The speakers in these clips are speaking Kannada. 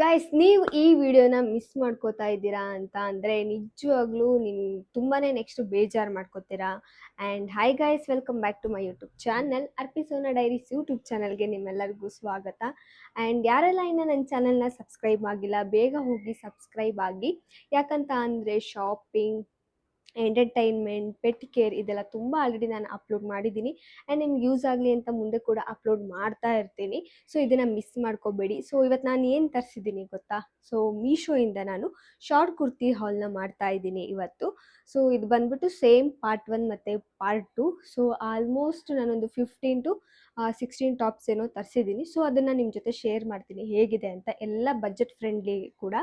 ಗೈಸ್, ನೀವು ಈ ವಿಡಿಯೋನ ಮಿಸ್ ಮಾಡ್ಕೋತಾ ಇದ್ದೀರಾ ಅಂತ ಅಂದರೆ ನಿಜವಾಗ್ಲೂ ತುಂಬಾನೇ ನೆಕ್ಸ್ಟ್ ಬೇಜಾರು ಮಾಡ್ಕೋತೀರಾ. And hi guys, welcome back to my YouTube channel ಅರ್ಪಿಸೋನ ಡೈರೀಸ್ ಯೂಟ್ಯೂಬ್ ಚಾನಲ್ಗೆ ನಿಮ್ಮೆಲ್ಲರಿಗೂ ಸ್ವಾಗತ. ಆ್ಯಂಡ್ ಯಾರೆಲ್ಲ ಇನ್ನೂ ನನ್ನ ಚಾನಲ್ನ ಸಬ್ಸ್ಕ್ರೈಬ್ ಆಗಿಲ್ಲ, ಬೇಗ ಹೋಗಿ ಸಬ್ಸ್ಕ್ರೈಬ್ ಆಗಿ. ಯಾಕಂತ ಅಂದರೆ ಶಾಪಿಂಗ್, ಎಂಟರ್ಟೈನ್ಮೆಂಟ್, ಪೆಟ್ ಕೇರ್ ಇದೆಲ್ಲ ತುಂಬ ಆಲ್ರೆಡಿ ನಾನು ಅಪ್ಲೋಡ್ ಮಾಡಿದ್ದೀನಿ. ಆ್ಯಂಡ್ ನಿಮ್ಗೆ ಯೂಸ್ ಆಗಲಿ ಅಂತ ಮುಂದೆ ಕೂಡ ಅಪ್ಲೋಡ್ ಮಾಡ್ತಾ ಇರ್ತೀನಿ. ಸೊ ಇದನ್ನು ಮಿಸ್ ಮಾಡ್ಕೋಬೇಡಿ. ಸೊ ಇವತ್ತು ನಾನು ಏನು ತರಿಸಿದ್ದೀನಿ ಗೊತ್ತಾ? ಸೊ ಮೀಶೋಯಿಂದ ನಾನು ಶಾರ್ಟ್ ಕುರ್ತಿ ಹಾಲ್ನ ಮಾಡ್ತಾ ಇದ್ದೀನಿ ಇವತ್ತು. ಸೊ ಇದು ಬಂದ್ಬಿಟ್ಟು ಸೇಮ್ ಪಾರ್ಟ್ 1 ಮತ್ತು ಪಾರ್ಟ್ 2. ಸೊ ಆಲ್ಮೋಸ್ಟ್ ನಾನೊಂದು 15 to 16 ಟಾಪ್ಸ್ ಏನೋ ತರಿಸಿದ್ದೀನಿ. ಸೊ ಅದನ್ನು ನಿಮ್ಮ ಜೊತೆ ಶೇರ್ ಮಾಡ್ತೀನಿ ಹೇಗಿದೆ ಅಂತ. ಎಲ್ಲ ಬಜೆಟ್ ಫ್ರೆಂಡ್ಲಿ ಕೂಡ,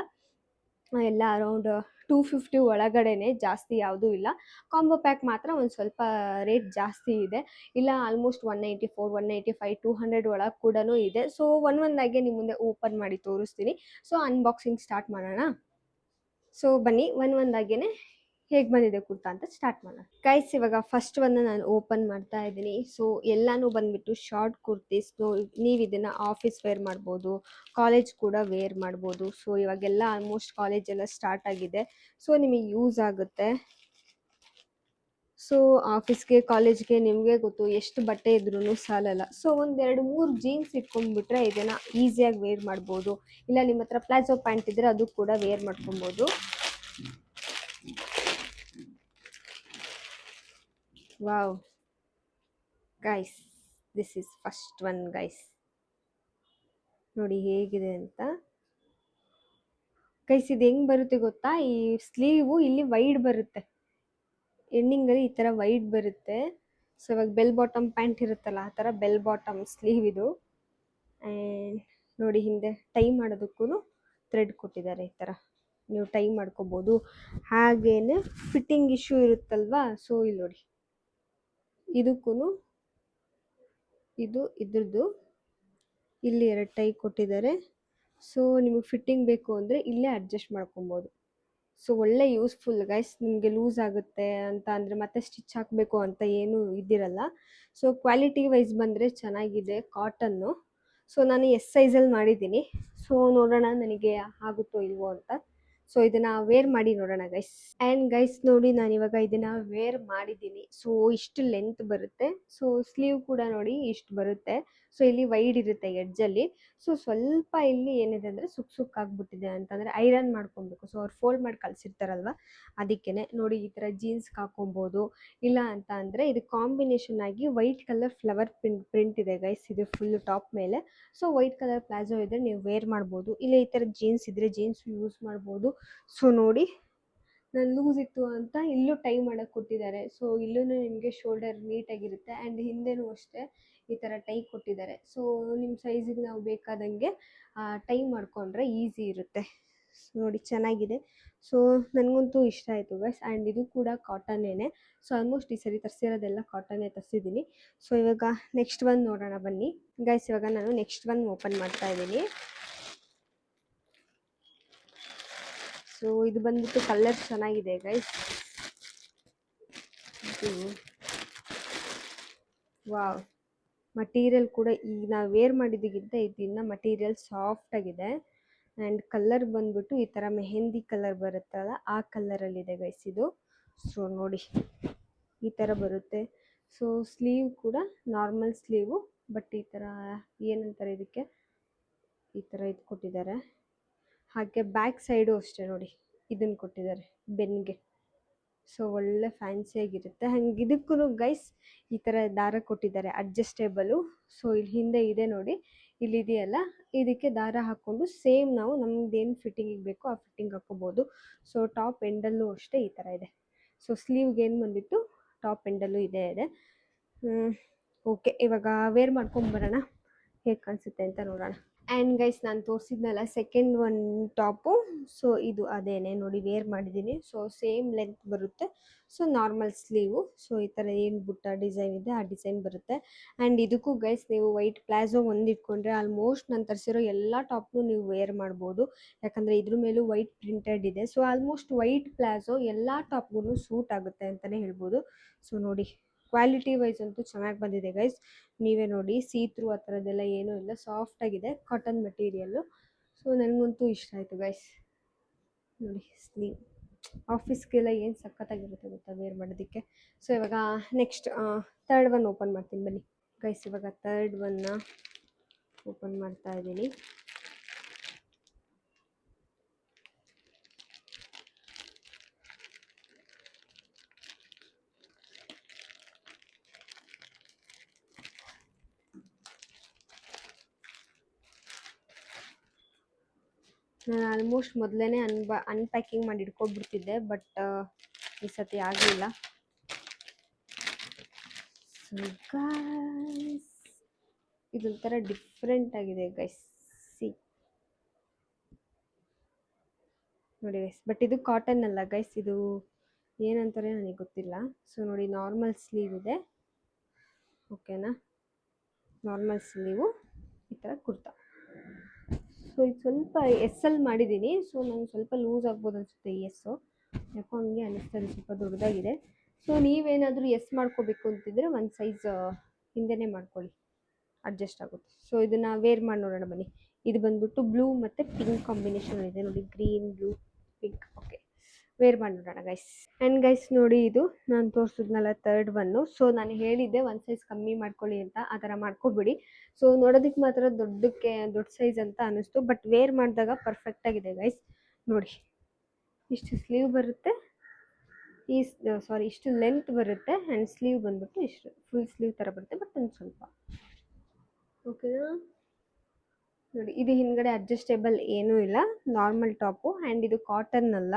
ಎಲ್ಲ ಅರೌಂಡ್ 250 ಒಳಗಡೆನೆ, ಜಾಸ್ತಿ ಯಾವುದೂ ಇಲ್ಲ. ಕಾಂಬೋ ಪ್ಯಾಕ್ ಮಾತ್ರ ಒಂದು ಸ್ವಲ್ಪ ರೇಟ್ ಜಾಸ್ತಿ ಇದೆ. ಇಲ್ಲ ಆಲ್ಮೋಸ್ಟ್ 194, 185, 200 ಒಳಗೆ ಕೂಡ ಇದೆ. ಸೊ ಒಂದೊಂದಾಗೆ ನಿಮ್ಮ ಮುಂದೆ ಓಪನ್ ಮಾಡಿ ತೋರಿಸ್ತೀನಿ. ಸೊ ಅನ್ಬಾಕ್ಸಿಂಗ್ ಸ್ಟಾರ್ಟ್ ಮಾಡೋಣ. ಸೊ ಬನ್ನಿ, ಒಂದೊಂದಾಗೇ ಹೇಗೆ ಬಂದಿದೆ ಕುರ್ತಾ ಅಂತ ಸ್ಟಾರ್ಟ್ ಮಾಡೋಣ. ಗೈಸ್, ಇವಾಗ ಫಸ್ಟ್ ಒಂದು ನಾನು ಓಪನ್ ಮಾಡ್ತಾ ಇದ್ದೀನಿ. ಸೊ ಎಲ್ಲಾನು ಬಂದ್ಬಿಟ್ಟು ಶಾರ್ಟ್ ಕುರ್ತೀಸ್. ನೀವು ಇದನ್ನು ಆಫೀಸ್ ವೇರ್ ಮಾಡ್ಬೋದು, ಕಾಲೇಜ್ ಕೂಡ ವೇರ್ ಮಾಡ್ಬೋದು. ಸೊ ಇವಾಗೆಲ್ಲ ಆಲ್ಮೋಸ್ಟ್ ಕಾಲೇಜ್ ಎಲ್ಲ ಸ್ಟಾರ್ಟ್ ಆಗಿದೆ. ಸೊ ನಿಮಗೆ ಯೂಸ್ ಆಗುತ್ತೆ. ಸೊ ಆಫೀಸ್ಗೆ, ಕಾಲೇಜ್ಗೆ ನಿಮಗೆ ಗೊತ್ತು ಎಷ್ಟು ಬಟ್ಟೆ ಇದ್ರೂ ಸಾಲಲ್ಲ. ಸೊ ಒಂದು 2-3 ಜೀನ್ಸ್ ಇಟ್ಕೊಂಡ್ಬಿಟ್ರೆ ಇದನ್ನು ಈಸಿಯಾಗಿ ವೇರ್ ಮಾಡ್ಬೋದು. ಇಲ್ಲ ನಿಮ್ಮ ಹತ್ರ ಪ್ಲಾಜೋ ಪ್ಯಾಂಟ್ ಇದ್ದರೆ ಅದು ಕೂಡ ವೇರ್ ಮಾಡ್ಕೊಬೋದು. Wow guys, this is first one guys. ನೋಡಿ ಹೇಗಿದೆ ಅಂತ. ಗೈಸ್, ಇದು ಹೆಂಗೆ ಬರುತ್ತೆ ಗೊತ್ತಾ? ಈ ಸ್ಲೀವು ಇಲ್ಲಿ ವೈಡ್ ಬರುತ್ತೆ, ಎಂಡಿಂಗಲ್ಲಿ ಈ ಥರ ವೈಡ್ ಬರುತ್ತೆ. ಸೊ ಇವಾಗ ಬೆಲ್ ಬಾಟಮ್ ಪ್ಯಾಂಟ್ ಇರುತ್ತಲ್ಲ, ಆ ಥರ ಬೆಲ್ ಬಾಟಮ್ ಸ್ಲೀವ್ ಇದು. ಆ್ಯಂಡ್ ನೋಡಿ, ಹಿಂದೆ ಟೈ ಮಾಡೋದಕ್ಕೂ ಥ್ರೆಡ್ ಕೊಟ್ಟಿದ್ದಾರೆ. ಈ ಥರ ನೀವು ಟೈ ಮಾಡ್ಕೋಬೋದು. ಹಾಗೇನೆ ಫಿಟ್ಟಿಂಗ್ ಇಶ್ಯೂ ಇರುತ್ತಲ್ವಾ, ಸೊ ಇಲ್ಲಿ ನೋಡಿ, ಇದಕ್ಕೂ ಇದು ಇದ್ರದ್ದು ಇಲ್ಲಿ 2 ಟೈ ಕೊಟ್ಟಿದ್ದಾರೆ. ಸೊ ನಿಮಗೆ ಫಿಟ್ಟಿಂಗ್ ಬೇಕು ಅಂದರೆ ಇಲ್ಲೇ ಅಡ್ಜಸ್ಟ್ ಮಾಡ್ಕೊಬೋದು. ಸೊ ಒಳ್ಳೆ ಯೂಸ್ಫುಲ್ ಗೈಸ್. ನಿಮಗೆ ಲೂಸ್ ಆಗುತ್ತೆ ಅಂತ ಅಂದರೆ ಮತ್ತೆ ಸ್ಟಿಚ್ ಹಾಕಬೇಕು ಅಂತ ಏನೂ ಇದ್ದಿರಲ್ಲ. ಸೊ ಕ್ವಾಲಿಟಿ ವೈಸ್ ಬಂದರೆ ಚೆನ್ನಾಗಿದೆ, ಕಾಟನ್ನು. ಸೊ ನಾನು ಎಸ್ ಸೈಜಲ್ಲಿ ಮಾಡಿದ್ದೀನಿ. ಸೊ ನೋಡೋಣ ನನಗೆ ಆಗುತ್ತೋ ಇಲ್ವೋ ಅಂತ. ಸೊ ಇದನ್ನು ವೇರ್ ಮಾಡಿ ನೋಡೋಣ ಗೈಸ್. ಆ್ಯಂಡ್ ಗೈಸ್ ನೋಡಿ, ನಾನು ಇವಾಗ ಇದನ್ನು ವೇರ್ ಮಾಡಿದ್ದೀನಿ. ಸೊ ಇಷ್ಟು ಲೆಂತ್ ಬರುತ್ತೆ. ಸೊ ಸ್ಲೀವ್ ಕೂಡ ನೋಡಿ ಇಷ್ಟು ಬರುತ್ತೆ. ಸೊ ಇಲ್ಲಿ ವೈಡ್ ಇರುತ್ತೆ ಎಡ್ಜಲ್ಲಿ. ಸೊ ಸ್ವಲ್ಪ ಇಲ್ಲಿ ಏನಿದೆ ಅಂದರೆ ಸುಕ್ಕಾಗ್ಬಿಟ್ಟಿದೆ, ಅಂತಂದರೆ ಐರನ್ ಮಾಡ್ಕೊಬೇಕು. ಸೊ ಅವ್ರು ಫೋಲ್ಡ್ ಮಾಡಿ ಕಳಿಸಿರ್ತಾರಲ್ವ, ಅದಕ್ಕೇ ನೋಡಿ ಈ ಥರ ಜೀನ್ಸ್ಗೆ ಹಾಕೊಬೋದು. ಇಲ್ಲ ಅಂತ ಅಂದರೆ ಇದು ಕಾಂಬಿನೇಷನ್ ಆಗಿ ವೈಟ್ ಕಲರ್ ಫ್ಲವರ್ ಪ್ರಿಂಟ್ ಇದೆ ಗೈಸ್, ಇದು ಫುಲ್ ಟಾಪ್ ಮೇಲೆ. ಸೊ ವೈಟ್ ಕಲರ್ ಪ್ಲಾಜೋ ಇದ್ದರೆ ನೀವು ವೇರ್ ಮಾಡ್ಬೋದು. ಇಲ್ಲ ಈ ಥರ ಜೀನ್ಸ್ ಇದ್ದರೆ ಜೀನ್ಸ್ ಯೂಸ್ ಮಾಡ್ಬೋದು. ಸೊ ನೋಡಿ, ನಾನು ಲೂಸ್ ಇತ್ತು ಅಂತ ಇಲ್ಲೂ ಟೈ ಮಾಡೋಕ್ಕೆ ಕೊಟ್ಟಿದ್ದಾರೆ. ಸೊ ಇಲ್ಲೂ ನಿಮಗೆ ಶೋಲ್ಡರ್ ನೀಟಾಗಿರುತ್ತೆ. ಆ್ಯಂಡ್ ಹಿಂದೆನೂ ಅಷ್ಟೇ ಈ ಥರ ಟೈ ಕೊಟ್ಟಿದ್ದಾರೆ. ಸೊ ನಿಮ್ಮ ಸೈಜಿಗೆ ನಾವು ಬೇಕಾದಂಗೆ ಟೈ ಮಾಡಿಕೊಂಡ್ರೆ ಈಸಿ ಇರುತ್ತೆ. ನೋಡಿ ಚೆನ್ನಾಗಿದೆ. ಸೊ ನನಗಂತೂ ಇಷ್ಟ ಆಯಿತು ಗೈಸ್. ಆ್ಯಂಡ್ ಇದು ಕೂಡ ಕಾಟನ್ನೇ. ಸೊ ಆಲ್ಮೋಸ್ಟ್ ಈ ಸರಿ ತರಿಸಿರೋದೆಲ್ಲ ಕಾಟನ್ನೇ ತರಿಸಿದ್ದೀನಿ. ಸೊ ಇವಾಗ ನೆಕ್ಸ್ಟ್ ಒನ್ ನೋಡೋಣ ಬನ್ನಿ ಗೈಸ್. ಇವಾಗ ನಾನು ನೆಕ್ಸ್ಟ್ ಒನ್ ಓಪನ್ ಮಾಡ್ತಾ ಇದ್ದೀನಿ. ಸೊ ಇದು ಬಂದ್ಬಿಟ್ಟು ಕಲರ್ ಚೆನ್ನಾಗಿದೆ ಗೈಸ್. ವಾವ್, ಮಟೀರಿಯಲ್ ಕೂಡ ಈಗ ನಾವು ವೇರ್ ಮಾಡಿದ್ದಕ್ಕಿಂತ ಇದನ್ನ ಮಟೀರಿಯಲ್ ಸಾಫ್ಟ್ ಆಗಿದೆ. ಆ್ಯಂಡ್ ಕಲರ್ ಬಂದ್ಬಿಟ್ಟು ಈ ಥರ ಮೆಹಂದಿ ಕಲರ್ ಬರುತ್ತಲ್ಲ, ಆ ಕಲರಲ್ಲಿದೆ ಗೈಸ್ ಇದು. ಸೊ ನೋಡಿ ಈ ಥರ ಬರುತ್ತೆ. ಸೊ ಸ್ಲೀವ್ ಕೂಡ ನಾರ್ಮಲ್ ಸ್ಲೀವು, ಬಟ್ ಈ ಥರ ಏನಂತಾರೆ ಇದಕ್ಕೆ, ಈ ಥರ ಇದು ಕೊಟ್ಟಿದ್ದಾರೆ. ಹಾಗೆ ಬ್ಯಾಕ್ ಸೈಡು ಅಷ್ಟೇ ನೋಡಿ, ಇದನ್ನು ಕೊಟ್ಟಿದ್ದಾರೆ ಬೆನ್ಗೆ. ಸೊ ಒಳ್ಳೆ ಫ್ಯಾನ್ಸಿಯಾಗಿರುತ್ತೆ. ಹಂಗೆ ಇದಕ್ಕೂ ಗೈಸ್ ಈ ಥರ ದಾರ ಕೊಟ್ಟಿದ್ದಾರೆ ಅಡ್ಜಸ್ಟೇಬಲು. ಸೊ ಇಲ್ಲಿ ಹಿಂದೆ ಇದೆ ನೋಡಿ, ಇಲ್ಲಿದೆಯಲ್ಲ, ಇದಕ್ಕೆ ದಾರ ಹಾಕ್ಕೊಂಡು ಸೇಮ್ ನಾವು ನಮ್ದೇನು ಫಿಟ್ಟಿಂಗಿಗೆ ಬೇಕೋ ಆ ಫಿಟ್ಟಿಂಗ್ ಹಾಕ್ಕೋಬೋದು. ಸೊ ಟಾಪ್ ಎಂಡಲ್ಲೂ ಅಷ್ಟೇ ಈ ಥರ ಇದೆ. ಸೊ ಸ್ಲೀವ್ಗೆ ಏನು ಬಂದಿತ್ತು, ಟಾಪ್ ಎಂಡಲ್ಲೂ ಇದೆ. ಓಕೆ, ಇವಾಗ ವೇರ್ ಮಾಡ್ಕೊಂಬರೋಣ, ಹೇಗೆ ಕಾಣಿಸುತ್ತೆ ಅಂತ ನೋಡೋಣ. ಆ್ಯಂಡ್ ಗೈಸ್, ನಾನು ತೋರಿಸಿದ್ನಲ್ಲ ಸೆಕೆಂಡ್ ಒನ್ ಟಾಪು, ಸೊ ಇದು ಅದೇನೆ ನೋಡಿ, ವೇರ್ ಮಾಡಿದ್ದೀನಿ. ಸೊ ಸೇಮ್ ಲೆಂತ್ ಬರುತ್ತೆ. So normal sleeve. ಸೊ ಈ ಥರ ಏನು ಬುಟ್ಟ ಡಿಸೈನ್ ಇದೆ ಆ ಡಿಸೈನ್ ಬರುತ್ತೆ. ಆ್ಯಂಡ್ ಇದಕ್ಕೂ ಗೈಸ್ ನೀವು ವೈಟ್ ಪ್ಲಾಜೋ ಒಂದು ಇಟ್ಕೊಂಡ್ರೆ ಆಲ್ಮೋಸ್ಟ್ ನಾನು ತರಿಸಿರೋ ಎಲ್ಲ ಟಾಪ್ನು ನೀವು ವೇರ್ ಮಾಡ್ಬೋದು. ಯಾಕಂದರೆ ಇದ್ರ ಮೇಲೂ ವೈಟ್ ಪ್ರಿಂಟೆಡ್ ಇದೆ. ಸೊ ಆಲ್ಮೋಸ್ಟ್ ವೈಟ್ ಪ್ಲಾಜೋ ಎಲ್ಲ ಟಾಪ್ಗೂ ಸೂಟ್ ಆಗುತ್ತೆ ಅಂತಲೇ ಹೇಳ್ಬೋದು. ಸೊ ನೋಡಿ, ಕ್ವಾಲಿಟಿ ವೈಸ್ ಅಂತೂ ಚೆನ್ನಾಗಿ ಬಂದಿದೆ ಗೈಸ್. ನೀವೇ ನೋಡಿ, ಸೀ ಥ್ರೂ ಆ ಥರದ್ದೆಲ್ಲ ಏನೂ ಇಲ್ಲ, ಸಾಫ್ಟಾಗಿದೆ ಕಾಟನ್ ಮೆಟೀರಿಯಲ್ಲು. ಸೊ ನನಗಂತೂ ಇಷ್ಟ ಆಯಿತು ಗೈಸ್. ನೋಡಿ ಸ್ಲೀವ್ ಆಫೀಸ್ಗೆಲ್ಲ ಏನು ಸಖತ್ತಾಗಿರುತ್ತೆ ಗೊತ್ತಾ ವೇರ್ ಮಾಡೋದಕ್ಕೆ. ಸೊ ಇವಾಗ ನೆಕ್ಸ್ಟ್ ಥರ್ಡ್ ಒನ್ ಓಪನ್ ಮಾಡ್ತೀನಿ ಬನ್ನಿ ಗೈಸ್. ಇವಾಗ ಥರ್ಡ್ ಒನ್ನ ಓಪನ್ ಮಾಡ್ತಾ ಇದ್ದೀನಿ. ನಾನು ಆಲ್ಮೋಸ್ಟ್ ಮೊದಲೇ ಅನ್ಪ್ಯಾಕಿಂಗ್ ಮಾಡಿ ಇಟ್ಕೊಬಿಡ್ತಿದ್ದೆ, ಬಟ್ ಈ ಸತಿ ಆಗಲಿಲ್ಲ. ಸೊ ಗೈಸ್ ಇದೊಂಥರ ಡಿಫ್ರೆಂಟ್ ಆಗಿದೆ ಗೈಸ್, ಸಿ ನೋಡಿ ಗೈಸ್. ಬಟ್ ಇದು ಕಾಟನ್ ಅಲ್ಲ ಗೈಸ್, ಇದು ಏನಂತಾರೆ ನನಗೆ ಗೊತ್ತಿಲ್ಲ. ಸೊ ನೋಡಿ ನಾರ್ಮಲ್ ಸ್ಲೀವ್ ಇದೆ, ಓಕೆನಾ. ನಾರ್ಮಲ್ ಸ್ಲೀವು ಈ ಥರ ಕುರ್ತಾ. ಸೊ ಇದು ಸ್ವಲ್ಪ ಎಲ್ ಮಾಡಿದ್ದೀನಿ. ಸೊ ನಂಗೆ ಸ್ವಲ್ಪ ಲೂಸ್ ಆಗ್ಬೋದು ಅನಿಸುತ್ತೆ ಈ ಎಸ್ಸು, ಯಾಕೋ ಹಂಗೆ ಅನ್ನಿಸ್ತದೆ, ಸ್ವಲ್ಪ ದೊಡ್ಡದಾಗಿದೆ. ಸೊ ನೀವೇನಾದರೂ ಎಸ್ ಮಾಡ್ಕೋಬೇಕು ಅಂತಿದ್ರೆ ಒಂದು ಸೈಜ್ ಹಿಂದೆನೇ ಮಾಡ್ಕೊಳ್ಳಿ, ಅಡ್ಜಸ್ಟ್ ಆಗುತ್ತೆ. ಸೊ ಇದನ್ನು ವೇರ್ ಮಾಡಿ ನೋಡೋಣ ಬನ್ನಿ. ಇದು ಬಂದ್ಬಿಟ್ಟು ಬ್ಲೂ ಮತ್ತು ಪಿಂಕ್ ಕಾಂಬಿನೇಷನ್ ಇದೆ ನೋಡಿ, green blue pink. Okay, wear ಮಾಡಿ ನೋಡೋಣ ಗೈಸ್. ಆ್ಯಂಡ್ ಗೈಸ್ ನೋಡಿ, ಇದು ನಾನು ತೋರಿಸಿದ್ನಲ್ಲ ಥರ್ಡ್ ಒನ್ನು. ಸೊ ನಾನು ಹೇಳಿದ್ದೆ ಒಂದು ಸೈಜ್ ಕಮ್ಮಿ ಮಾಡ್ಕೊಳ್ಳಿ ಅಂತ, ಆ ಥರ ಮಾಡ್ಕೊಬಿಡಿ. ಸೊ ನೋಡೋದಕ್ಕೆ ಮಾತ್ರ ದೊಡ್ಡ ಸೈಜ್ ಅಂತ ಅನ್ನಿಸ್ತು, ಬಟ್ ವೇರ್ ಮಾಡಿದಾಗ ಪರ್ಫೆಕ್ಟಾಗಿದೆ ಗೈಸ್. ನೋಡಿ ಇಷ್ಟು ಸ್ಲೀವ್ ಬರುತ್ತೆ, ಇಷ್ಟು ಲೆಂತ್ ಬರುತ್ತೆ, ಆ್ಯಂಡ್ ಸ್ಲೀವ್ ಬಂದ್ಬಿಟ್ಟು ಇಷ್ಟು ಫುಲ್ ಸ್ಲೀವ್ ಥರ ಬರುತ್ತೆ, ಬಟ್ ಒಂದು ಸ್ವಲ್ಪ ಓಕೆನಾ. ನೋಡಿ ಇದು ಹಿಂದ್ಗಡೆ ಅಡ್ಜಸ್ಟೇಬಲ್ ಏನೂ ಇಲ್ಲ, ನಾರ್ಮಲ್ ಟಾಪು. ಆ್ಯಂಡ್ ಇದು ಕಾಟನ್ ಅಲ್ಲ,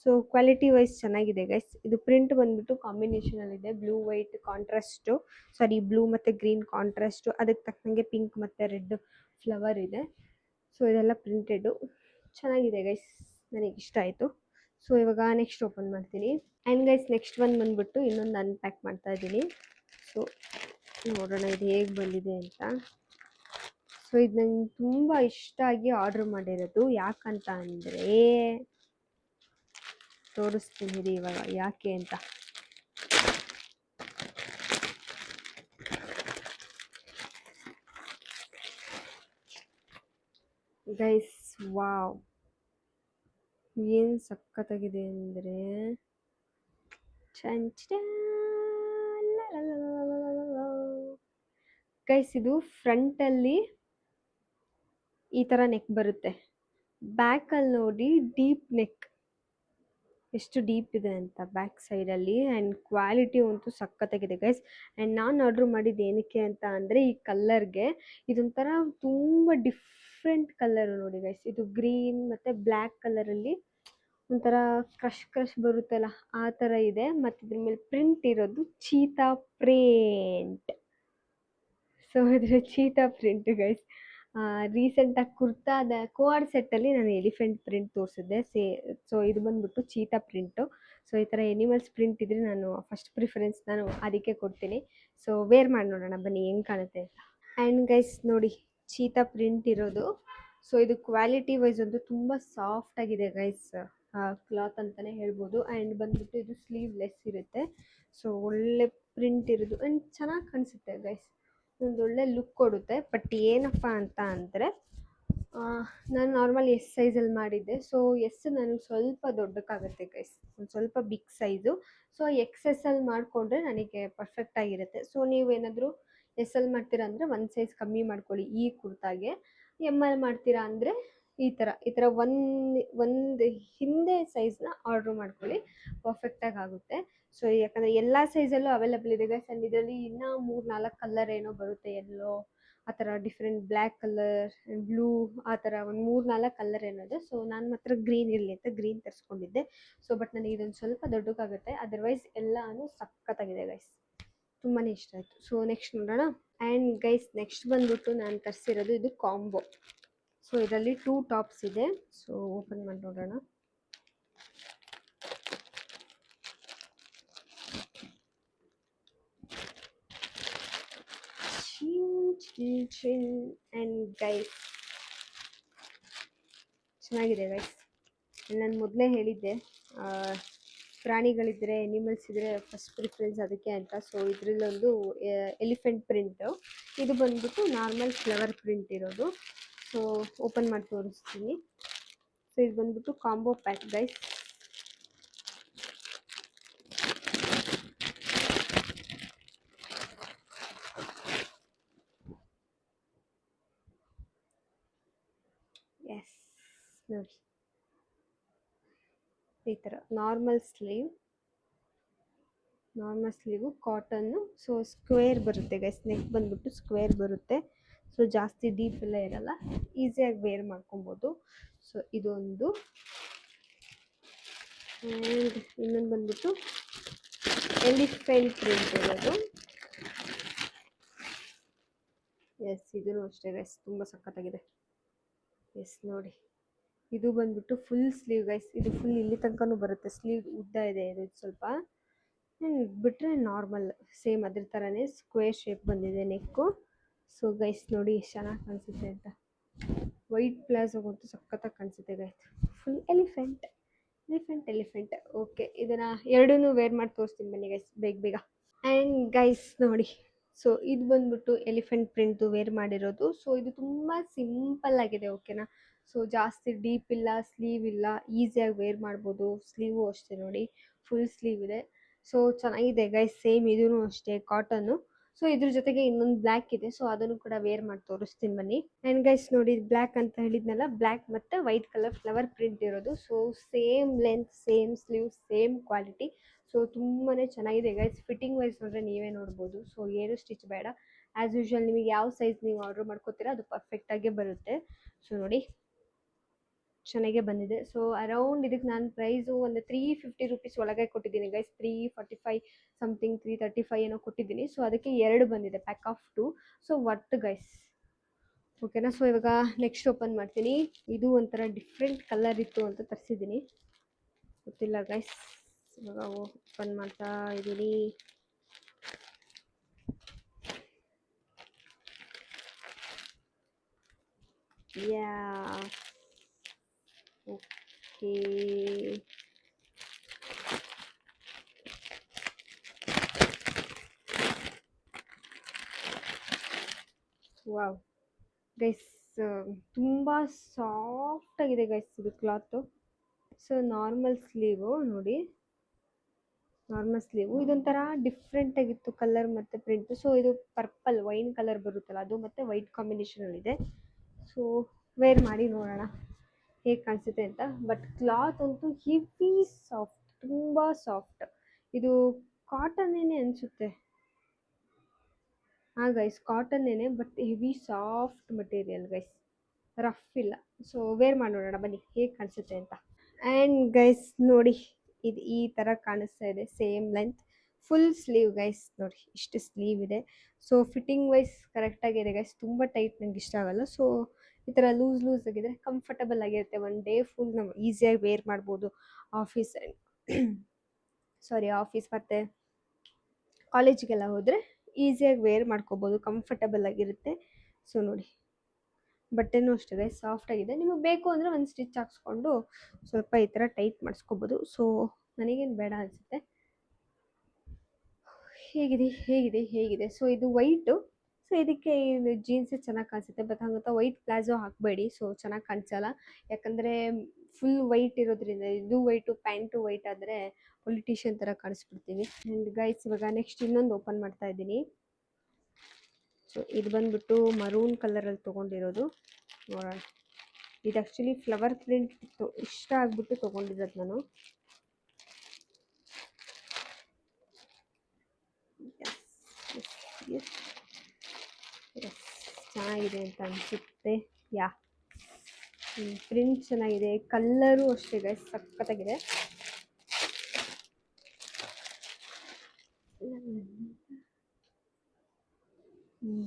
ಸೊ ಕ್ವಾಲಿಟಿ ವೈಸ್ ಚೆನ್ನಾಗಿದೆ ಗೈಸ್. ಇದು ಪ್ರಿಂಟ್ ಬಂದ್ಬಿಟ್ಟು ಕಾಂಬಿನೇಷನಲ್ಲಿದೆ, ಬ್ಲೂ ವೈಟ್ ಕಾಂಟ್ರಾಸ್ಟು, ಬ್ಲೂ ಮತ್ತು ಗ್ರೀನ್ ಕಾಂಟ್ರಾಸ್ಟು, ಅದಕ್ಕೆ ತಕ್ಕಂಗೆ ಪಿಂಕ್ ಮತ್ತು ರೆಡ್ ಫ್ಲವರ್ ಇದೆ. ಸೊ ಇದೆಲ್ಲ ಪ್ರಿಂಟೆಡು ಚೆನ್ನಾಗಿದೆ ಗೈಸ್, ನನಗೆ ಇಷ್ಟ ಆಯಿತು. ಸೊ ಇವಾಗ ನೆಕ್ಸ್ಟ್ ಓಪನ್ ಮಾಡ್ತೀನಿ. ಆ್ಯಂಡ್ ಗೈಸ್ ನೆಕ್ಸ್ಟ್ ಒನ್ ಬಂದ್ಬಿಟ್ಟು ಇನ್ನೊಂದು ಅನ್ಪ್ಯಾಕ್ ಮಾಡ್ತಾ ಇದ್ದೀನಿ. ಸೊ ನೋಡೋಣ ಇದು ಹೇಗೆ ಬಂದಿದೆ ಅಂತ. ಸೊ ಇದು ನಂಗೆ ತುಂಬ ಇಷ್ಟ ಆಗಿ ಆರ್ಡ್ರ್ ಮಾಡಿರೋದು. ಯಾಕಂತ ಅಂದರೆ ತೋರಿಸ್ತೀನಿ ಇವಾಗ ಯಾಕೆ ಅಂತ. ಗೈಸ್ ವಾವ್, ಏನು ಸಖತ್ತಾಗಿದೆ ಅಂದರೆ ಗೈಸ್, ಇದು ಫ್ರಂಟಲ್ಲಿ ಈ ಥರ ನೆಕ್ ಬರುತ್ತೆ, ಬ್ಯಾಕಲ್ಲಿ ನೋಡಿ ಡೀಪ್ ನೆಕ್, ಎಷ್ಟು ಡೀಪ್ ಇದೆ ಅಂತ ಬ್ಯಾಕ್ ಸೈಡಲ್ಲಿ. ಆ್ಯಂಡ್ ಕ್ವಾಲಿಟಿ ಅಂತೂ ಸಖತ್ತಾಗಿದೆ ಗೈಸ್. ಆ್ಯಂಡ್ ನಾನು ಆರ್ಡ್ರ್ ಮಾಡಿದ್ದು ಏನಕ್ಕೆ ಅಂತ ಅಂದರೆ ಈ ಕಲ್ಲರ್ಗೆ. ಇದೊಂಥರ ತುಂಬ ಡಿಫ್ರೆಂಟ್ ಕಲ್ಲರು ನೋಡಿ ಗೈಸ್. ಇದು ಗ್ರೀನ್ ಮತ್ತು ಬ್ಲ್ಯಾಕ್ ಕಲರಲ್ಲಿ ಒಂಥರ ಕ್ರಶ್ ಬರುತ್ತಲ್ಲ ಆ ಥರ ಇದೆ. ಮತ್ತು ಇದ್ರ ಮೇಲೆ ಪ್ರಿಂಟ್ ಇರೋದು ಚೀತಾ ಪ್ರಿಂಟ್. ಸೊ ಇದ್ರ ಚೀತಾ ಪ್ರಿಂಟ್ ಗೈಸ್. ರೀಸೆಂಟಾಗಿ ಕುರ್ತಾದ ಕೋಆರ್ ಸೆಟ್ಟಲ್ಲಿ ನಾನು ಎಲಿಫೆಂಟ್ ಪ್ರಿಂಟ್ ತೋರಿಸಿದ್ದೆ. ಸೊ ಇದು ಬಂದ್ಬಿಟ್ಟು ಚೀತಾ ಪ್ರಿಂಟು. ಸೊ ಈ ಥರ ಎನಿಮಲ್ಸ್ ಪ್ರಿಂಟ್ ಇದ್ರೆ ನಾನು ಫಸ್ಟ್ ಪ್ರಿಫರೆನ್ಸ್ ನಾನು ಅದಕ್ಕೆ ಕೊಡ್ತೀನಿ. ಸೊ ವೇರ್ ಮಾಡಿ ನೋಡೋಣ ಬನ್ನಿ ಹೆಂಗೆ ಕಾಣುತ್ತೆ ಅಂತ. ಆ್ಯಂಡ್ ಗೈಸ್ ನೋಡಿ ಚೀತಾ ಪ್ರಿಂಟ್ ಇರೋದು. ಸೊ ಇದು ಕ್ವಾಲಿಟಿ ವೈಸ್ ಅಂತೂ ತುಂಬ ಸಾಫ್ಟ್ ಆಗಿದೆ ಗೈಸ್, ಕ್ಲಾತ್ ಅಂತಲೇ ಹೇಳ್ಬೋದು. ಆ್ಯಂಡ್ ಬಂದ್ಬಿಟ್ಟು ಇದು ಸ್ಲೀವ್ಲೆಸ್ ಇರುತ್ತೆ. ಸೊ ಒಳ್ಳೆ ಪ್ರಿಂಟ್ ಇರೋದು ಆ್ಯಂಡ್ ಚೆನ್ನಾಗಿ ಕಾಣಿಸುತ್ತೆ ಗೈಸ್, ಒಂದು ಒಳ್ಳೆ ಲುಕ್ ಕೊಡುತ್ತೆ. ಬಟ್ ಏನಪ್ಪ ಅಂತ ಅಂದರೆ ನಾನು ನಾರ್ಮಲ್ ಎಸ್ ಸೈಜಲ್ಲಿ ಮಾಡಿದ್ದೆ. ಸೊ ಎಸ್ ನನಗೆ ಸ್ವಲ್ಪ ದೊಡ್ಡಕ್ಕಾಗುತ್ತೆ ಗೈಸ್, ಒಂದು ಸ್ವಲ್ಪ ಬಿಗ್ ಸೈಜು. ಸೊ XS ಮಾಡಿಕೊಂಡ್ರೆ ನನಗೆ ಪರ್ಫೆಕ್ಟಾಗಿರುತ್ತೆ. ಸೊ ನೀವೇನಾದರೂ SL ಮಾಡ್ತೀರಾ ಅಂದರೆ ಒಂದು ಸೈಜ್ ಕಮ್ಮಿ ಮಾಡ್ಕೊಳ್ಳಿ ಈ ಕುರ್ತಾಗೆ. ML ಮಾಡ್ತೀರಾ ಅಂದರೆ ಈ ಥರ ಒಂದು ಹಿಂದೆ ಸೈಜ್ನ ಆರ್ಡ್ರ್ ಮಾಡ್ಕೊಳ್ಳಿ, ಪರ್ಫೆಕ್ಟಾಗಿ ಆಗುತ್ತೆ. ಸೊ ಯಾಕಂದರೆ ಎಲ್ಲ ಸೈಜಲ್ಲೂ ಅವೈಲಬಲ್ ಇದೆ ಗೈಸ್. ಆ್ಯಂಡ್ ಇದರಲ್ಲಿ ಇನ್ನೂ 3-4 ಕಲರ್ ಏನೋ ಬರುತ್ತೆ, ಎಲ್ಲೋ ಆ ಥರ ಡಿಫ್ರೆಂಟ್, ಬ್ಲ್ಯಾಕ್ ಕಲರ್, ಬ್ಲೂ, ಆ ಥರ ಒಂದು 3-4 ಕಲರ್ ಏನಿದೆ. ಸೊ ನಾನು ಮಾತ್ರ ಗ್ರೀನ್ ಇರಲಿ ಅಂತ ಗ್ರೀನ್ ತರಿಸ್ಕೊಂಡಿದ್ದೆ. ಸೊ ಬಟ್ ನನಗೆ ಇದೊಂದು ಸ್ವಲ್ಪ ದೊಡ್ಡಕ್ಕಾಗುತ್ತೆ, ಅದರ್ವೈಸ್ ಎಲ್ಲನೂ ಸಖತ್ತಾಗಿದೆ ಗೈಸ್, ತುಂಬಾ ಇಷ್ಟ ಆಯಿತು. ಸೊ ನೆಕ್ಸ್ಟ್ ನೋಡೋಣ. ಆ್ಯಂಡ್ ಗೈಸ್ ನೆಕ್ಸ್ಟ್ ಬಂದ್ಬಿಟ್ಟು ನಾನು ತರಿಸಿರೋದು ಇದು ಕಾಂಬೋ. ಸೊ ಇದರಲ್ಲಿ 2 ಟಾಪ್ಸ್ ಇದೆ. ಸೊ ಓಪನ್ ಮಾಡಿ ನೋಡೋಣ. ಆ್ಯಂಡ್ ಗೈಸ್ ಚೆನ್ನಾಗಿದೆ ಗೈಸ್. ನಾನು ಮೊದಲೇ ಹೇಳಿದ್ದೆ ಪ್ರಾಣಿಗಳಿದ್ದರೆ, ಎನಿಮಲ್ಸ್ ಇದ್ದರೆ ಫಸ್ಟ್ ಪ್ರಿಫರೆನ್ಸ್ ಅದಕ್ಕೆ ಅಂತ. ಸೊ ಇದರಲ್ಲೊಂದು ಎಲಿಫೆಂಟ್ ಪ್ರಿಂಟು, ಇದು ಬಂದ್ಬಿಟ್ಟು ನಾರ್ಮಲ್ ಫ್ಲವರ್ ಪ್ರಿಂಟ್ ಇರೋದು. ಸೊ ಓಪನ್ ಮಾಡಿ ತೋರಿಸ್ತೀನಿ. ಸೊ ಇದು ಬಂದ್ಬಿಟ್ಟು ಕಾಂಬೋ ಪ್ಯಾಕ್ ಗೈಸ್. ಎಸ್ ನೋಡಿ, ಈ ಥರ normal sleeve cotton. So square ಬರುತ್ತೆ ಗೈಸ್, ನೆಕ್ ಬಂದ್ಬಿಟ್ಟು ಸ್ಕ್ವೇರ್ ಬರುತ್ತೆ. ಸೊ ಜಾಸ್ತಿ ಡೀಪ್ ಎಲ್ಲ ಇರಲ್ಲ, ಈಸಿಯಾಗಿ ವೇರ್ ಮಾಡ್ಕೊಬೋದು. ಸೊ ಇದೊಂದು. ಆ್ಯಂಡ್ ಇನ್ನೊಂದು ಬಂದ್ಬಿಟ್ಟು ಎಲಿಫೆಂಟ್ ಪ್ರಿಂಟ್ ಇರೋದು. ಎಸ್, ಇದೂ ಅಷ್ಟೇ ಗೈಸ್, ತುಂಬ ಸಖತ್ತಾಗಿದೆ. ಎಸ್ ನೋಡಿ, ಇದು ಬಂದ್ಬಿಟ್ಟು ಫುಲ್ ಸ್ಲೀವ್ ಗೈಸ್. ಇದು ಫುಲ್ ಇಲ್ಲಿ ತನಕನೂ ಬರುತ್ತೆ, ಸ್ಲೀವ್ ಉದ್ದ ಇದೆ ಇದು ಸ್ವಲ್ಪ. ಬಿಟ್ಟರೆ ನಾರ್ಮಲ್ ಸೇಮ್ ಅದ್ರ ಥರನೇ ಸ್ಕ್ವೇರ್ ಶೇಪ್ ಬಂದಿದೆ ನೆಕ್ಕು. ಸೊ ಗೈಸ್ ನೋಡಿ ಎಷ್ಟು ಚೆನ್ನಾಗಿ ಕಾಣಿಸುತ್ತೆ ಅಂತ. ವೈಟ್ ಪ್ಲಾಜೋಗಂತೂ ಸಖತ್ತಾಗಿ ಕಾಣಿಸುತ್ತೆ ಗೈಸ್. Full elephant. ಓಕೆ, ಇದನ್ನು ಎರಡೂ ವೇರ್ ಮಾಡಿ ತೋರಿಸ್ತೀನಿ ಬನ್ನಿ ಗೈಸ್, ಬೇಗ. ಆ್ಯಂಡ್ ಗೈಸ್ ನೋಡಿ, ಸೊ ಇದು ಬಂದ್ಬಿಟ್ಟು ಎಲಿಫೆಂಟ್ ಪ್ರಿಂಟು ವೇರ್ ಮಾಡಿರೋದು. ಸೊ ಇದು ತುಂಬ ಸಿಂಪಲ್ ಆಗಿದೆ, ಓಕೆನಾ. ಸೊ ಜಾಸ್ತಿ ಡೀಪ್ ಇಲ್ಲ, ಸ್ಲೀವ್ ಇಲ್ಲ, ಈಸಿಯಾಗಿ ವೇರ್ ಮಾಡ್ಬೋದು. ಸ್ಲೀವು ಅಷ್ಟೇ ನೋಡಿ, ಫುಲ್ ಸ್ಲೀವ್ ಇದೆ. ಸೊ ಚೆನ್ನಾಗಿದೆ ಗೈಸ್. ಸೇಮ್ ಇದೂ ಅಷ್ಟೇ ಕಾಟನ್ನು. ಸೊ ಇದ್ರ ಜೊತೆಗೆ ಇನ್ನೊಂದು ಬ್ಲ್ಯಾಕ್ ಇದೆ, ಸೊ ಅದನ್ನು ಕೂಡ ವೇರ್ ಮಾಡಿ ತೋರಿಸ್ತೀನಿ ಬನ್ನಿ. ಆ್ಯಂಡ್ ಗೈಸ್ ನೋಡಿ, ಬ್ಲ್ಯಾಕ್ ಅಂತ ಹೇಳಿದ್ನಲ್ಲ, ಬ್ಲ್ಯಾಕ್ ಮತ್ತು ವೈಟ್ ಕಲರ್ ಫ್ಲವರ್ ಪ್ರಿಂಟ್ ಇರೋದು. So same length, same sleeve, same quality. So ತುಂಬಾ ಚೆನ್ನಾಗಿದೆ ಗೈಸ್. ಫಿಟ್ಟಿಂಗ್ ವೈಸ್ ನೋಡಿದ್ರೆ ನೀವೇ ನೋಡ್ಬೋದು. ಸೊ ಏನು ಸ್ಟಿಚ್ ಬೇಡ, ಆ್ಯಸ್ ಯೂಶ್ವಲ್ ನಿಮಗೆ ಯಾವ ಸೈಜ್ ನೀವು ಆರ್ಡರ್ ಮಾಡ್ಕೋತೀರಾ ಅದು ಪರ್ಫೆಕ್ಟಾಗೇ ಬರುತ್ತೆ. ಸೊ ನೋಡಿ, ಚೆನ್ನಾಗೇ ಬಂದಿದೆ. ಸೊ ಅರೌಂಡ್ ಇದಕ್ಕೆ ನಾನು ಪ್ರೈಸು ಒಂದು 350 ರುಪೀಸ್ ಒಳಗೆ ಕೊಟ್ಟಿದ್ದೀನಿ ಗೈಸ್. 345 ಸಮಥಿಂಗ್, 335 ಏನೋ ಕೊಟ್ಟಿದ್ದೀನಿ. ಸೊ ಅದಕ್ಕೆ 2 ಬಂದಿದೆ, ಪ್ಯಾಕ್ ಆಫ್ 2. ಸೊ ಒಟ್ಟು ಗೈಸ್, ಓಕೆನಾ. ಸೊ ಇವಾಗ ನೆಕ್ಸ್ಟ್ ಓಪನ್ ಮಾಡ್ತೀನಿ. ಇದು ಒಂಥರ ಡಿಫ್ರೆಂಟ್ ಕಲರ್ ಇತ್ತು ಅಂತ ತರಿಸಿದ್ದೀನಿ, ಗೊತ್ತಿಲ್ಲ ಗೈಸ್. ಇವಾಗ ಓಪನ್ ಮಾಡ್ತಾ ಇದ್ದೀನಿ. ಯಾ, ಓಕೆ. ವಾವ್ ಗೈಸ್, ತುಂಬ ಸಾಫ್ಟ್ ಆಗಿದೆ ಗೈಸ್ ಇದು ಕ್ಲಾತು. ಸೊ ನಾರ್ಮಲ್ ಸ್ಲೀವು ನೋಡಿ, ನಾರ್ಮಲ್ ಸ್ಲೀವು ಇದೊಂಥರ ಡಿಫ್ರೆಂಟ್ ಆಗಿತ್ತು ಕಲರ್ ಮತ್ತು ಪ್ರಿಂಟು. ಸೊ ಇದು ಪರ್ಪಲ್ ವೈನ್ ಕಲರ್ ಬರುತ್ತಲ್ಲ ಅದು, ಮತ್ತು ವೈಟ್ ಕಾಂಬಿನೇಷನಲ್ಲಿದೆ. ಸೊ ವೇರ್ ಮಾಡಿ ನೋಡೋಣ ಹೇಗೆ ಕಾಣಿಸುತ್ತೆ ಅಂತ. ಬಟ್ ಕ್ಲಾತ್ ಅಂತೂ ಹೆವಿ ಸಾಫ್ಟ್, ತುಂಬ ಸಾಫ್ಟ್. ಇದು ಕಾಟನ್ನೇನೆ ಅನಿಸುತ್ತೆ. ಹಾಂ ಗೈಸ್, ಕಾಟನ್ನೇನೆ, but heavy soft material guys, rough ಇಲ್ಲ. ಸೊ ವೇರ್ ಮಾಡಿ ನೋಡೋಣ ಬನ್ನಿ ಹೇಗೆ ಕಾಣಿಸುತ್ತೆ ಅಂತ. ಆ್ಯಂಡ್ ಗೈಸ್ ನೋಡಿ, ಇದು ಈ ಥರ ಕಾಣಿಸ್ತಾ ಇದೆ, same length, full sleeve guys. ನೋಡಿ ಇಷ್ಟು ಸ್ಲೀವ್ ಇದೆ. ಸೊ ಫಿಟ್ಟಿಂಗ್ ವೈಸ್ ಕರೆಕ್ಟಾಗಿದೆ ಗೈಸ್, ತುಂಬ ಟೈಟ್ ನಂಗೆ ಇಷ್ಟ ಆಗಲ್ಲ. ಸೊ ಈ ಥರ ಲೂಸ್ ಆಗಿದ್ರೆ ಕಂಫರ್ಟಬಲ್ ಆಗಿರುತ್ತೆ. ಒನ್ ಡೇ ಫುಲ್ ನಾವು ಈಸಿಯಾಗಿ ವೇರ್ ಮಾಡ್ಬೋದು. ಆಫೀಸ್ ಮತ್ತು ಕಾಲೇಜಿಗೆಲ್ಲ ಹೋದರೆ ಈಸಿಯಾಗಿ ವೇರ್ ಮಾಡ್ಕೋಬೋದು, ಕಂಫರ್ಟಬಲ್ ಆಗಿರುತ್ತೆ. ಸೊ ನೋಡಿ, ಬಟ್ಟೆನೂ ಅಷ್ಟೇ ಗೈಸ್, ಸಾಫ್ಟ್ ಆಗಿದೆ. ನಿಮಗೆ ಬೇಕು ಅಂದರೆ ಒಂದು ಸ್ಟಿಚ್ ಹಾಕ್ಸ್ಕೊಂಡು ಸ್ವಲ್ಪ ಈ ಥರ ಟೈಟ್ ಮಾಡಿಸ್ಕೋಬೋದು. ಸೊ ನನಗೇನು ಬೇಡ ಅನಿಸುತ್ತೆ. ಹೇಗಿದೆ. ಸೊ ಇದು ವೈಟು. ಸೊ ಇದಕ್ಕೆ ಇದು ಜೀನ್ಸೇ ಚೆನ್ನಾಗಿ ಕಾಣಿಸುತ್ತೆ. ಬಟ್ ಹಂಗಂತ ವೈಟ್ ಪ್ಲಾಜೋ ಹಾಕಬೇಡಿ, ಸೊ ಚೆನ್ನಾಗಿ ಕಾಣಿಸಲ್ಲ. ಯಾಕಂದರೆ ಫುಲ್ ವೈಟ್ ಇರೋದ್ರಿಂದ, ಇದು ವೈಟು, ಪ್ಯಾಂಟು ವೈಟ್ ಆದರೆ ಪೊಲಿಟಿಷಿಯನ್ ಥರ ಕಾಣಿಸ್ಬಿಡ್ತೀವಿ. ಆ್ಯಂಡ್ ಗೈಸ್ ಇವಾಗ ನೆಕ್ಸ್ಟ್ ಇನ್ನೊಂದು ಓಪನ್ ಮಾಡ್ತಾ ಇದ್ದೀನಿ. ಸೊ ಇದು ಬಂದ್ಬಿಟ್ಟು ಮರೂನ್ ಕಲರಲ್ಲಿ ತೊಗೊಂಡಿರೋದು, ನೋಡೋಣ. ಇದು ಆ್ಯಕ್ಚುಲಿ ಫ್ಲವರ್ ಪ್ರಿಂಟ್ ಇತ್ತು, ಇಷ್ಟ ಆಗಿಬಿಟ್ಟು ತೊಗೊಂಡಿರೋದು ನಾನು. ಎಸ್ ಚೆನ್ನಾಗಿದೆ ಅಂತ ಅನಿಸುತ್ತೆ. ಯಾ, ಪ್ರಿಂಟ್ ಚೆನ್ನಾಗಿದೆ, ಕಲ್ಲರು ಅಷ್ಟೇ ಗೈಸ್, ಸಖತ್ತಾಗಿದೆ.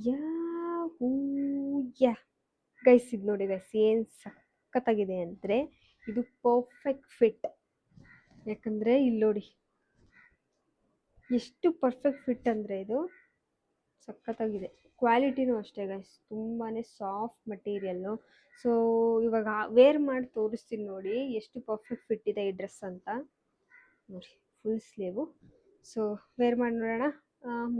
ಯಾ ಗೈಸ್, ಇದು ನೋಡಿ ಗೈಸ್, ಏನು ಸಖತ್ತಾಗಿದೆ ಅಂದರೆ ಇದು ಪರ್ಫೆಕ್ಟ್ ಫಿಟ್. ಯಾಕಂದರೆ ಇಲ್ಲಿ ನೋಡಿ ಎಷ್ಟು ಪರ್ಫೆಕ್ಟ್ ಫಿಟ್ ಅಂದರೆ ಇದು ಸಖತ್ತಾಗಿದೆ. ಕ್ವಾಲಿಟಿನೂ ಅಷ್ಟೇ ಗೈಸ್, ತುಂಬಾ ಸಾಫ್ಟ್ ಮಟೀರಿಯಲ್ಲು. ಸೊ ಇವಾಗ ವೇರ್ ಮಾಡಿ ತೋರಿಸ್ತೀನಿ ನೋಡಿ ಎಷ್ಟು ಪರ್ಫೆಕ್ಟ್ ಫಿಟ್ ಇದೆ ಈ ಡ್ರೆಸ್ ಅಂತ. ನೋಡಿ ಫುಲ್ ಸ್ಲೀವು. ಸೊ ವೇರ್ ಮಾಡಿ ನೋಡೋಣ.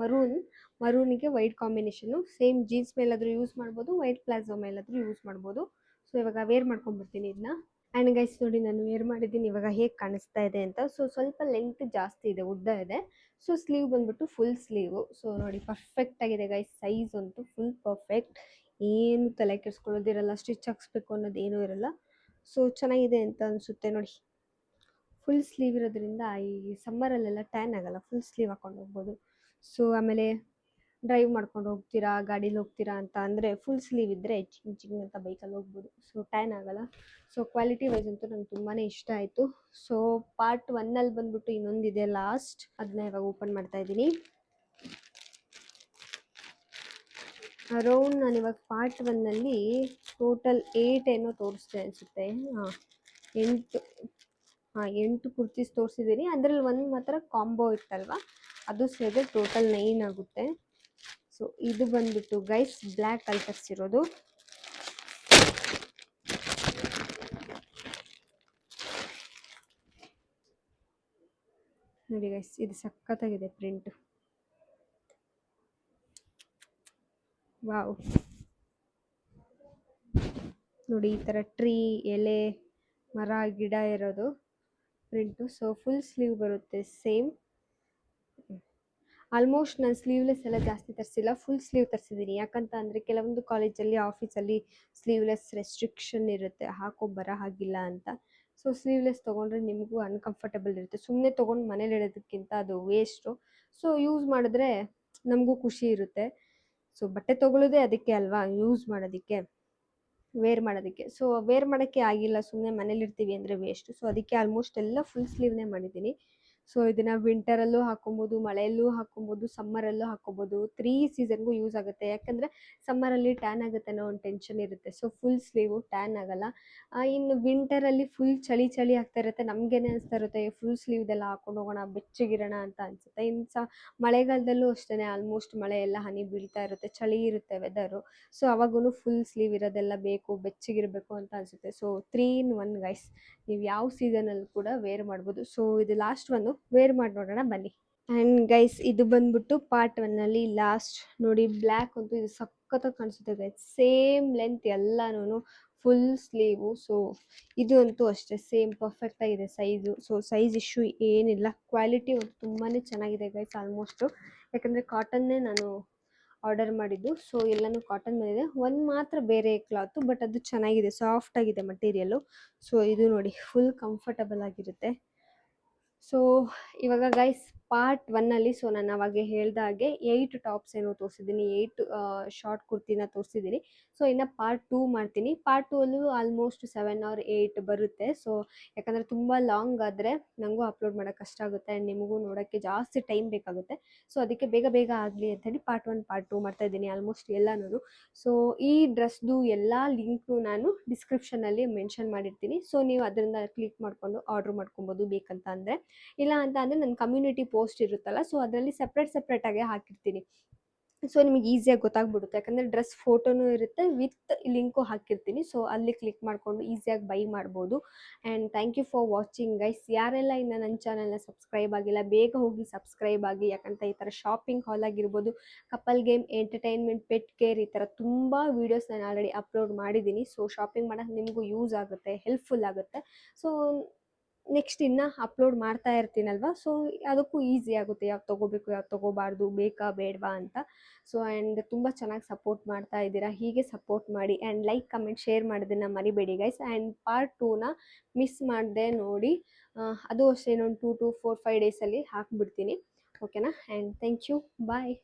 ಮರೂನ್, ಮರೂನಿಗೆ ವೈಟ್ ಕಾಂಬಿನೇಷನ್ನು. ಸೇಮ್ ಜೀನ್ಸ್ ಮೇಲಾದರೂ ಯೂಸ್ ಮಾಡ್ಬೋದು, ವೈಟ್ ಪ್ಲಾಜೋ ಮೇಲಾದರೂ ಯೂಸ್ ಮಾಡ್ಬೋದು. ಸೊ ಇವಾಗ ವೇರ್ ಮಾಡ್ಕೊಂಡ್ಬಿಡ್ತೀನಿ ಇದನ್ನ. ಆ್ಯಂಡ್ ಗೈಸ್ ನೋಡಿ, ನಾನು ವೇರ್ ಮಾಡಿದ್ದೀನಿ ಇವಾಗ ಹೇಗೆ ಕಾಣಿಸ್ತಾ ಇದೆ ಅಂತ. ಸೊ ಸ್ವಲ್ಪ ಲೆಂತ್ ಜಾಸ್ತಿ ಇದೆ, ಉದ್ದ ಇದೆ. ಸೊ ಸ್ಲೀವ್ ಬಂದ್ಬಿಟ್ಟು ಫುಲ್ ಸ್ಲೀವು. ಸೊ ನೋಡಿ ಪರ್ಫೆಕ್ಟ್ ಆಗಿದೆ ಗೈಸ್, ಸೈಜ್ ಅಂತೂ ಫುಲ್ ಪರ್ಫೆಕ್ಟ್. ಏನು ತಲೆ ಕೆಡಿಸ್ಕೊಳ್ಳೋದಿರಲ್ಲ, ಸ್ಟಿಚ್ ಹಾಕ್ಸ್ಬೇಕು ಅನ್ನೋದು ಏನೂ ಇರಲ್ಲ. ಸೊ ಚೆನ್ನಾಗಿದೆ ಅಂತ ಅನಿಸುತ್ತೆ ನೋಡಿ. ಫುಲ್ ಸ್ಲೀವ್ ಇರೋದ್ರಿಂದ ಈ ಸಮ್ಮರಲ್ಲೆಲ್ಲ ಟ್ಯಾನ್ ಆಗಲ್ಲ, ಫುಲ್ ಸ್ಲೀವ್ ಹಾಕೊಂಡು ಹೋಗ್ಬೋದು. ಸೊ ಆಮೇಲೆ ಡ್ರೈವ್ ಮಾಡ್ಕೊಂಡು ಹೋಗ್ತೀರಾ, ಗಾಡೀಲಿ ಹೋಗ್ತೀರಾ ಅಂತ ಅಂದರೆ ಫುಲ್ ಸ್ಲೀವ್ ಇದ್ದರೆ ಚಿಂಗ್ ಚಿಂಗ್ ಅಂತ ಬೈಕಲ್ಲಿ ಹೋಗ್ಬೋದು. ಸೊ ಟ್ಯಾನ್ ಆಗಲ್ಲ. ಸೊ ಕ್ವಾಲಿಟಿ ವೈಸ್ ಅಂತೂ ನಂಗೆ ತುಂಬಾ ಇಷ್ಟ ಆಯಿತು. ಸೊ ಪಾರ್ಟ್ 1 ಬಂದ್ಬಿಟ್ಟು ಇನ್ನೊಂದಿದೆ ಲಾಸ್ಟ್, ಅದನ್ನ ಇವಾಗ ಓಪನ್ ಮಾಡ್ತಾ ಇದ್ದೀನಿ. ಅರೌಂಡ್ ನಾನು ಇವಾಗ ಪಾರ್ಟ್ 1 ಟೋಟಲ್ 8 ಏನೋ ತೋರಿಸ್ದೆ ಅನಿಸುತ್ತೆ. 8 ಕುರ್ತೀಸ್ ತೋರಿಸಿದ್ದೀನಿ. ಅದರಲ್ಲಿ ಒಂದು ಮಾತ್ರ ಕಾಂಬೋ ಇತ್ತಲ್ವ, ಅದು ಸೇರಿದ್ರೆ ಟೋಟಲ್ 9 ಆಗುತ್ತೆ. ಸೊ ಇದು ಬಂದ್ಬಿಟ್ಟು ಗೈಸ್ ಬ್ಲ್ಯಾಕಲ್ಲಿ ತರಿಸಿರೋದು. ನೋಡಿ ಗೈಸ್, ಇದು ಸಖತ್ತಾಗಿದೆ ಪ್ರಿಂಟ್. ವಾವ್, ನೋಡಿ ಈ ಥರ ಟ್ರೀ, ಎಲೆ, ಮರ, ಗಿಡ ಇರೋದು ಪ್ರಿಂಟು. ಸೊ ಫುಲ್ ಸ್ಲೀವ್ ಬರುತ್ತೆ ಸೇಮ್. ಆಲ್ಮೋಸ್ಟ್ ನಾನು ಸ್ಲೀವ್ಲೆಸ್ ಎಲ್ಲ ಜಾಸ್ತಿ ತರಿಸಿಲ್ಲ, ಫುಲ್ ಸ್ಲೀವ್ ತರಿಸಿದ್ದೀನಿ. ಯಾಕಂತ ಅಂದರೆ ಕೆಲವೊಂದು ಕಾಲೇಜಲ್ಲಿ, ಆಫೀಸಲ್ಲಿ ಸ್ಲೀವ್ಲೆಸ್ ರೆಸ್ಟ್ರಿಕ್ಷನ್ ಇರುತ್ತೆ, ಬರೋ ಹಾಗಿಲ್ಲ ಅಂತ. ಸೊ ಸ್ಲೀವ್ಲೆಸ್ ತೊಗೊಂಡ್ರೆ ನಿಮಗೂ ಅನ್ಕಂಫರ್ಟಬಲ್ ಇರುತ್ತೆ. ಸುಮ್ಮನೆ ತೊಗೊಂಡು ಮನೇಲಿ ಇಡೋದಕ್ಕಿಂತ ಅದು ವೇಸ್ಟು. ಸೊ ಯೂಸ್ ಮಾಡಿದ್ರೆ ನಮಗೂ ಖುಷಿ ಇರುತ್ತೆ. ಸೊ ಬಟ್ಟೆ ತೊಗೊಳ್ಳೋದೇ ಅದಕ್ಕೆ ಅಲ್ವಾ, ಯೂಸ್ ಮಾಡೋದಕ್ಕೆ, ವೇರ್ ಮಾಡೋದಕ್ಕೆ. ಸೊ ವೇರ್ ಮಾಡೋಕ್ಕೆ ಆಗಿಲ್ಲ, ಸುಮ್ಮನೆ ಮನೇಲಿರ್ತೀವಿ ಅಂದರೆ ವೇಸ್ಟು. ಸೊ ಅದಕ್ಕೆ ಆಲ್ಮೋಸ್ಟ್ ಎಲ್ಲ ಫುಲ್ ಸ್ಲೀವ್ನೇ ಮಾಡಿದ್ದೀನಿ. ಸೊ ಇದನ್ನು ವಿಂಟರಲ್ಲೂ ಹಾಕೊಬೋದು, ಮಳೆಯಲ್ಲೂ ಹಾಕೊಬೋದು, ಸಮ್ಮರಲ್ಲೂ ಹಾಕೊಬೋದು. 3 ಸೀಸನ್ಗೂ ಯೂಸ್ ಆಗುತ್ತೆ. ಯಾಕಂದರೆ ಸಮ್ಮರಲ್ಲಿ ಟ್ಯಾನ್ ಆಗುತ್ತೆ ಅನ್ನೋ ಒಂದು ಟೆನ್ಷನ್ ಇರುತ್ತೆ. ಸೊ ಫುಲ್ ಸ್ಲೀವು ಟ್ಯಾನ್ ಆಗಲ್ಲ. ಇನ್ನು ವಿಂಟರಲ್ಲಿ ಫುಲ್ ಚಳಿ ಆಗ್ತಾ ಇರುತ್ತೆ, ನಮಗೇನೆ ಅನಿಸ್ತಾ ಇರುತ್ತೆ ಫುಲ್ ಸ್ಲೀವ್ದೆಲ್ಲ ಹಾಕೊಂಡು ಹೋಗೋಣ, ಬೆಚ್ಚಗಿರೋಣ ಅಂತ ಅನಿಸುತ್ತೆ. ಇನ್ನು ಮಳೆಗಾಲದಲ್ಲೂ ಅಷ್ಟೇ, ಆಲ್ಮೋಸ್ಟ್ ಮಳೆ ಎಲ್ಲ ಹನಿ ಬೀಳ್ತಾ ಇರುತ್ತೆ, ಚಳಿ ಇರುತ್ತೆ ವೆದರು. ಸೊ ಅವಾಗೂ ಫುಲ್ ಸ್ಲೀವ್ ಇರೋದೆಲ್ಲ ಬೇಕು, ಬೆಚ್ಚಗಿರಬೇಕು ಅಂತ ಅನಿಸುತ್ತೆ. ಸೊ 3 in 1 ಗೈಸ್, ನೀವು ಯಾವ ಸೀಸನಲ್ಲಿ ಕೂಡ ವೇರ್ ಮಾಡ್ಬೋದು. ಸೊ ಇದು ಲಾಸ್ಟ್ ಒಂದು ವೇರ್ ಮಾಡಿ ನೋಡೋಣ ಬನ್ನಿ. ಆ್ಯಂಡ್ ಗೈಸ್ ಇದು ಬಂದ್ಬಿಟ್ಟು ಪಾರ್ಟ್ 1 ಲಾಸ್ಟ್. ನೋಡಿ ಬ್ಲ್ಯಾಕ್ ಅಂತೂ ಇದು ಸಖತ್ತಾಗಿ ಕಾಣಿಸುತ್ತೆ ಗೈಸ್, ಸೇಮ್ ಲೆಂತ್ ಎಲ್ಲನೂ, ಫುಲ್ ಸ್ಲೀವು. ಸೊ ಇದು ಅಂತೂ ಅಷ್ಟೇ ಸೇಮ್ ಪರ್ಫೆಕ್ಟ್ ಆಗಿದೆ ಸೈಜು. ಸೊ ಸೈಜ್ ಇಶ್ಯೂ ಏನಿಲ್ಲ. ಕ್ವಾಲಿಟಿ ಅಂತೂ ತುಂಬಾ ಚೆನ್ನಾಗಿದೆ ಗೈಸ್ ಆಲ್ಮೋಸ್ಟು. ಯಾಕಂದರೆ ಕಾಟನ್ನೇ ನಾನು ಆರ್ಡರ್ ಮಾಡಿದ್ದು. ಸೊ ಎಲ್ಲನೂ ಕಾಟನ್ ಮೇಲಿದೆ, ಒಂದು ಮಾತ್ರ ಬೇರೆ ಕ್ಲಾತು, ಬಟ್ ಅದು ಚೆನ್ನಾಗಿದೆ, ಸಾಫ್ಟ್ ಆಗಿದೆ ಮಟೀರಿಯಲ್ಲು. ಸೊ ಇದು ನೋಡಿ ಫುಲ್ ಕಂಫರ್ಟಬಲ್ ಆಗಿರುತ್ತೆ. ಸೊ ಇವಾಗ ಗೈಸ್ ಪಾರ್ಟ್ 1 ಸೊ ನಾನು ಅವಾಗೆ ಹೇಳ್ದಾಗೆ 8 ಟಾಪ್ಸ್ ಏನೋ ತೋರಿಸಿದ್ದೀನಿ, 8 ಶಾರ್ಟ್ ಕುರ್ತಿನ ತೋರಿಸಿದ್ದೀನಿ. ಸೊ ಇನ್ನು ಪಾರ್ಟ್ 2 ಮಾಡ್ತೀನಿ. ಪಾರ್ಟ್ 2 ಆಲ್ಮೋಸ್ಟ್ 7 or 8 ಬರುತ್ತೆ. ಸೊ ಯಾಕಂದರೆ ತುಂಬ ಲಾಂಗ್ ಆದರೆ ನನಗೂ ಅಪ್ಲೋಡ್ ಮಾಡೋಕ್ಕೆ ಕಷ್ಟ ಆಗುತ್ತೆ, ಆ್ಯಂಡ್ ನಿಮಗೂ ನೋಡೋಕ್ಕೆ ಜಾಸ್ತಿ ಟೈಮ್ ಬೇಕಾಗುತ್ತೆ. ಸೊ ಅದಕ್ಕೆ ಬೇಗ ಆಗಲಿ ಅಂಥೇಳಿ ಪಾರ್ಟ್ 1 ಪಾರ್ಟ್ 2 ಮಾಡ್ತಾಯಿದ್ದೀನಿ ಆಲ್ಮೋಸ್ಟ್ ಎಲ್ಲನೂ. ಸೊ ಈ ಡ್ರೆಸ್ದು ಎಲ್ಲ ಲಿಂಕ್ನು ನಾನು ಡಿಸ್ಕ್ರಿಪ್ಷನಲ್ಲಿ ಮೆನ್ಷನ್ ಮಾಡಿರ್ತೀನಿ. ಸೊ ನೀವು ಅದರಿಂದ ಕ್ಲಿಕ್ ಮಾಡಿಕೊಂಡು ಆರ್ಡ್ರ್ ಮಾಡ್ಕೊಬೋದು ಬೇಕಂತ ಅಂದರೆ. ಇಲ್ಲ ಅಂತ ಅಂದರೆ ನನ್ನ ಕಮ್ಯುನಿಟಿ ಪೋಸ್ಟ್ ಇರುತ್ತಲ್ಲ, ಸೊ ಅದರಲ್ಲಿ ಸಪ್ರೇಟಾಗಿ ಹಾಕಿರ್ತೀನಿ. ಸೊ ನಿಮಗೆ ಈಸಿಯಾಗಿ ಗೊತ್ತಾಗ್ಬಿಡುತ್ತೆ, ಯಾಕಂದರೆ ಡ್ರೆಸ್ ಫೋಟೋನೂ ಇರುತ್ತೆ, ವಿತ್ ಲಿಂಕು ಹಾಕಿರ್ತೀನಿ. ಸೊ ಅಲ್ಲಿ ಕ್ಲಿಕ್ ಮಾಡಿಕೊಂಡು ಈಸಿಯಾಗಿ ಬೈ ಮಾಡ್ಬೋದು. And thank you for watching guys. ಯಾರೆಲ್ಲ ಇನ್ನು ನನ್ನ ಚಾನಲ್ನ ಸಬ್ಸ್ಕ್ರೈಬ್ ಆಗಿಲ್ಲ, ಬೇಗ ಹೋಗಿ ಸಬ್ಸ್ಕ್ರೈಬ್ ಆಗಿ. ಯಾಕಂತ ಈ ಥರ ಶಾಪಿಂಗ್ ಹಾಲ್ ಆಗಿರ್ಬೋದು, couple game, entertainment, pet care, ಈ ಥರ ತುಂಬ ವೀಡಿಯೋಸ್ ನಾನು ಆಲ್ರೆಡಿ ಅಪ್ಲೋಡ್ ಮಾಡಿದ್ದೀನಿ. ಸೊ ಶಾಪಿಂಗ್ ಮಾಡೋಕ್ಕೆ ನಿಮಗೂ ಯೂಸ್ ಆಗುತ್ತೆ, ಹೆಲ್ಪ್ಫುಲ್ ಆಗುತ್ತೆ. ಸೊ ನೆಕ್ಸ್ಟ್ ಇನ್ನು ಅಪ್ಲೋಡ್ ಮಾಡ್ತಾ ಇರ್ತೀನಲ್ವ, ಸೊ ಅದಕ್ಕೂ ಈಸಿ ಆಗುತ್ತೆ, ಯಾವ್ದು ತೊಗೋಬೇಕು, ಯಾವ್ದು ತೊಗೋಬಾರ್ದು, ಬೇಕಾ ಬೇಡವಾ ಅಂತ. ಸೊ ಆ್ಯಂಡ್ ತುಂಬ ಚೆನ್ನಾಗಿ ಸಪೋರ್ಟ್ ಮಾಡ್ತಾ ಇದ್ದೀರಾ, ಹೀಗೆ ಸಪೋರ್ಟ್ ಮಾಡಿ. ಆ್ಯಂಡ್ ಲೈಕ್, ಕಮೆಂಟ್, ಶೇರ್ ಮಾಡೋದನ್ನು ಮರಿಬೇಡಿ ಗೈಸ್. ಆ್ಯಂಡ್ ಪಾರ್ಟ್ 2ನ ಮಿಸ್ ಮಾಡದೆ ನೋಡಿ. ಅದು ಅಷ್ಟೇ ಇನ್ನೊಂದು 2 to 4-5 ಡೇಸಲ್ಲಿ ಹಾಕ್ಬಿಡ್ತೀನಿ, ಓಕೆನಾ. And thank you, bye.